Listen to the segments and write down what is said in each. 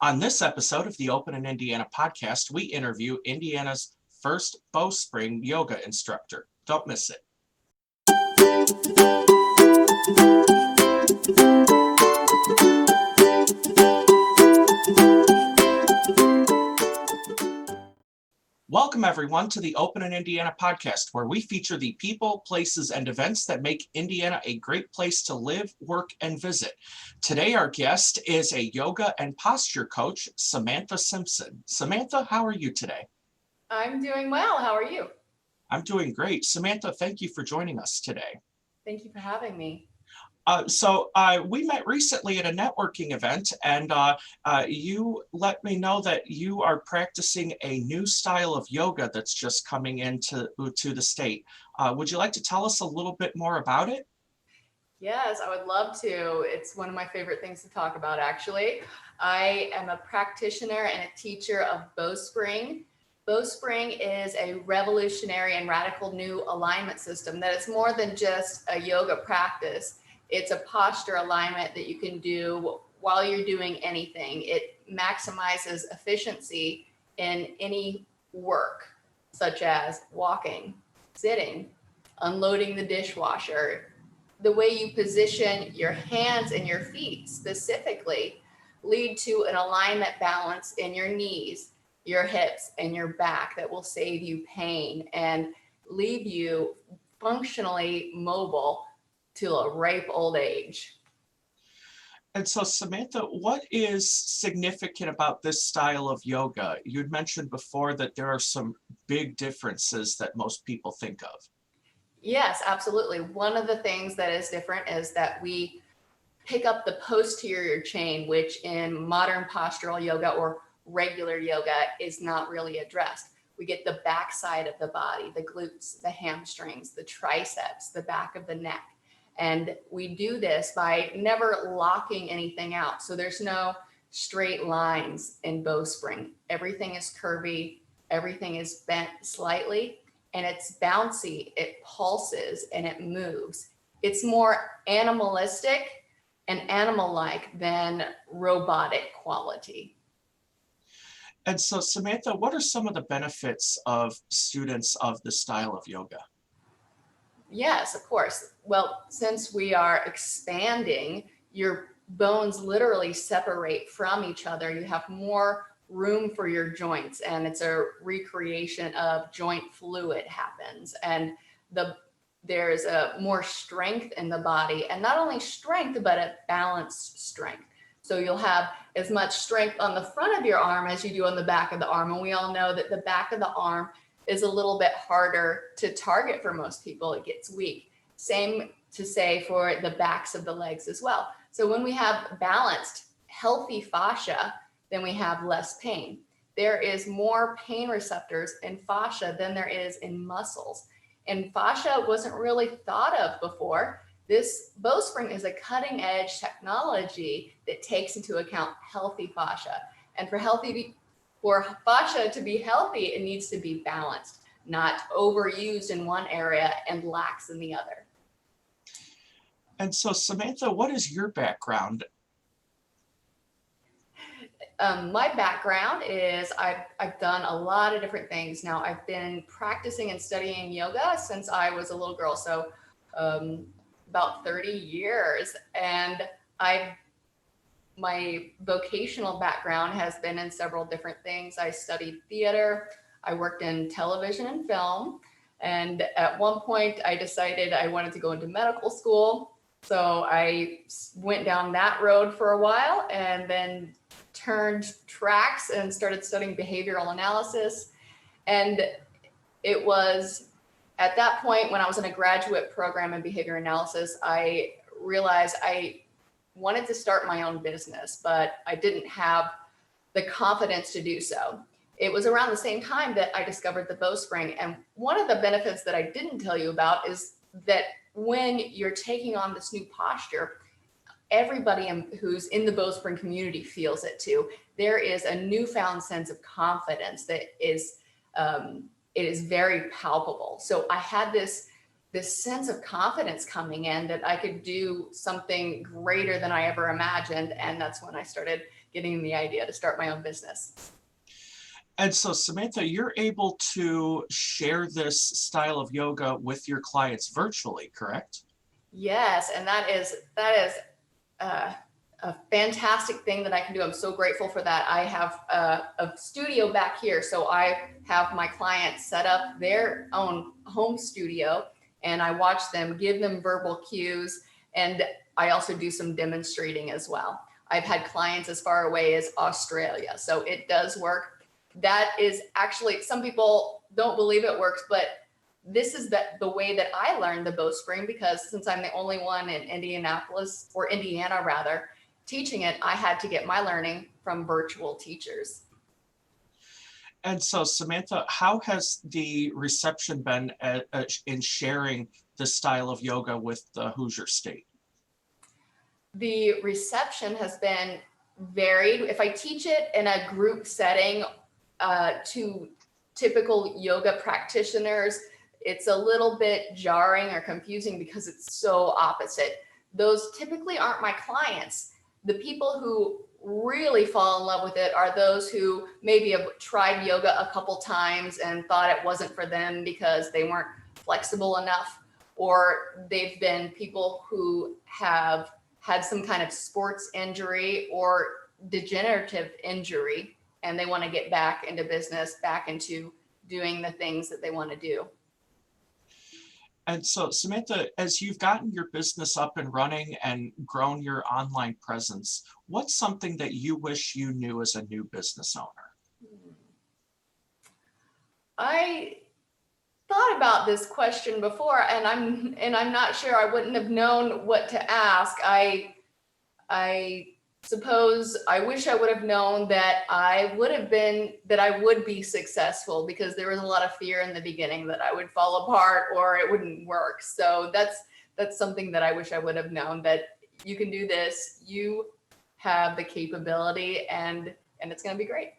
On this episode of the Open in Indiana podcast, we interview Indiana's first Bowspring Yoga Instructor. Don't miss it. Welcome, everyone, to the Open in Indiana podcast, where we feature the people, places, and events that make Indiana a great place to live, work, and visit. Today, our guest is a yoga and posture coach, Samantha Simpson. Samantha, how are you today? I'm doing well. How are you? I'm doing great. Samantha, thank you for joining us today. Thank you for having me. We met recently at a networking event, and you let me know that you are practicing a new style of yoga that's just coming into the state. Would you like to tell us a little bit more about it? Yes, I would love to. It's one of my favorite things to talk about, actually. I am a practitioner and a teacher of Bowspring. Bowspring is a revolutionary and radical new alignment system that is more than just a yoga practice. It's a posture alignment that you can do while you're doing anything. It maximizes efficiency in any work, such as walking, sitting, unloading the dishwasher. The way you position your hands and your feet specifically lead to an alignment balance in your knees, your hips, and your back that will save you pain and leave you functionally mobile till a ripe old age. And so, Samantha, what is significant about this style of yoga? You had mentioned before that there are some big differences that most people think of. Yes, absolutely. One of the things that is different is that we pick up the posterior chain, which in modern postural yoga or regular yoga is not really addressed. We get the back side of the body, the glutes, the hamstrings, the triceps, the back of the neck. And we do this by never locking anything out. So there's no straight lines in Bowspring. Everything is curvy, everything is bent slightly, and it's bouncy, it pulses, and it moves. It's more animalistic and animal-like than robotic quality. And so, Samantha, what are some of the benefits of students of this style of yoga? Yes, of course. Well, since we are expanding, your bones literally separate from each other. You have more room for your joints, and it's a recreation of joint fluid happens. And there's a more strength in the body, and not only strength, but a balanced strength. So you'll have as much strength on the front of your arm as you do on the back of the arm. And we all know that the back of the arm is a little bit harder to target for most people. It gets weak. Same to say for the backs of the legs as well. So when we have balanced, healthy fascia, then we have less pain. There is more pain receptors in fascia than there is in muscles. And fascia wasn't really thought of before. This Bowspring is a cutting edge technology that takes into account healthy fascia. And for fascia to be healthy, it needs to be balanced, not overused in one area and lax in the other. And so, Samantha, what is your background? My background is I've done a lot of different things. Now, I've been practicing and studying yoga since I was a little girl, so about 30 years. And my vocational background has been in several different things. I studied theater, I worked in television and film, and at one point I decided I wanted to go into medical school. So I went down that road for a while and then turned tracks and started studying behavioral analysis. And it was at that point when I was in a graduate program in behavior analysis, I realized I wanted to start my own business, but I didn't have the confidence to do so. It was around the same time that I discovered the Bowspring. And one of the benefits that I didn't tell you about is that when you're taking on this new posture, everybody who's in the Bowspring community feels it too. There is a newfound sense of confidence that is, it is very palpable. So I had this sense of confidence coming in that I could do something greater than I ever imagined. And that's when I started getting the idea to start my own business. And so, Samantha, you're able to share this style of yoga with your clients virtually, correct? Yes, and that is a fantastic thing that I can do. I'm so grateful for that. I have a studio back here, so I have my clients set up their own home studio, and I watch them, give them verbal cues, and I also do some demonstrating as well. I've had clients as far away as Australia, so it does work. That is actually, some people don't believe it works, but this is the way that I learned the Bowspring, because since I'm the only one in Indianapolis, or Indiana rather, teaching it, I had to get my learning from virtual teachers. And so, Samantha, how has the reception been in sharing this style of yoga with the Hoosier State? The reception has been varied. If I teach it in a group setting to typical yoga practitioners, it's a little bit jarring or confusing because it's so opposite. Those typically aren't my clients. The people who really fall in love with it are those who maybe have tried yoga a couple times and thought it wasn't for them because they weren't flexible enough, or they've been people who have had some kind of sports injury or degenerative injury, and they want to get back into business, back into doing the things that they want to do. And so, Samantha, as you've gotten your business up and running and grown your online presence, what's something that you wish you knew as a new business owner? I thought about this question before, and I'm not sure. I wouldn't have known what to ask. I suppose I wish I would have known that I would be successful, because there was a lot of fear in the beginning that I would fall apart or it wouldn't work. So that's something that I wish I would have known, that you can do this, you have the capability, and it's going to be great.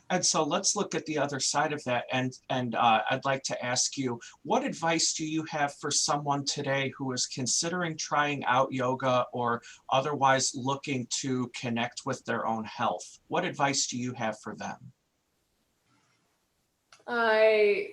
And so let's look at the other side of that. And I'd like to ask you, what advice do you have for someone today who is considering trying out yoga or otherwise looking to connect with their own health? What advice do you have for them? I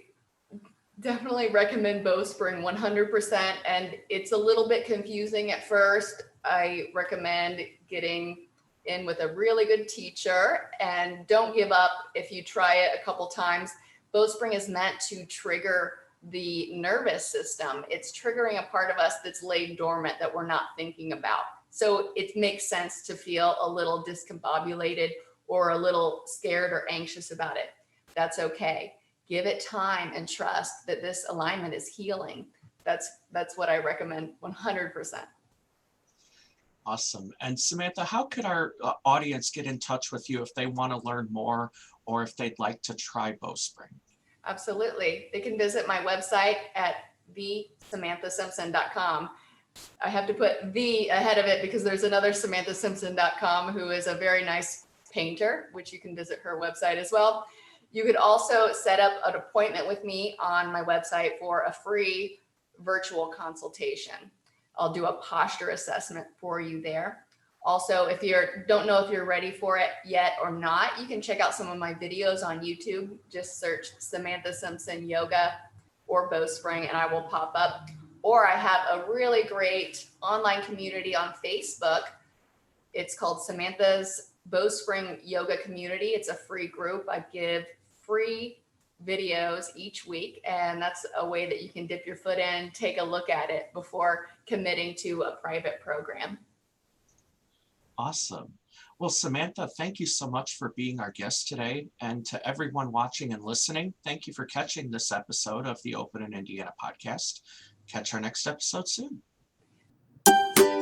definitely recommend Bowspring 100%. And it's a little bit confusing at first. I recommend getting in with a really good teacher, and don't give up if you try it a couple times. Bowspring is meant to trigger the nervous system. It's triggering a part of us that's laid dormant that we're not thinking about. So it makes sense to feel a little discombobulated or a little scared or anxious about it. That's okay. Give it time and trust that this alignment is healing. That's what I recommend 100%. Awesome. And Samantha, how could our audience get in touch with you if they want to learn more or if they'd like to try Bowspring? Absolutely. They can visit my website at thesamanthasimpson.com. I have to put the ahead of it because there's another samanthasimpson.com who is a very nice painter, which you can visit her website as well. You could also set up an appointment with me on my website for a free virtual consultation. I'll do a posture assessment for you there. Also, if you don't know if you're ready for it yet or not, you can check out some of my videos on YouTube. Just search Samantha Simpson Yoga or Bowspring and I will pop up. Or I have a really great online community on Facebook. It's called Samantha's Bowspring Yoga Community. It's a free group. I give free videos each week, and that's a way that you can dip your foot in, take a look at it before committing to a private program. Awesome. Well, Samantha, thank you so much for being our guest today. And to everyone watching and listening, thank you for catching this episode of the Open in Indiana podcast. Catch our next episode soon.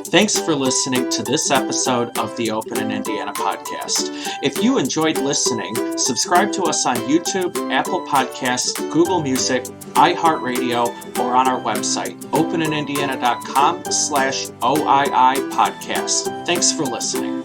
Thanks for listening to this episode of the Open in Indiana podcast. If you enjoyed listening, subscribe to us on YouTube, Apple Podcasts, Google Music, iHeartRadio, or on our website, openindiana.com/OII podcast. Thanks for listening.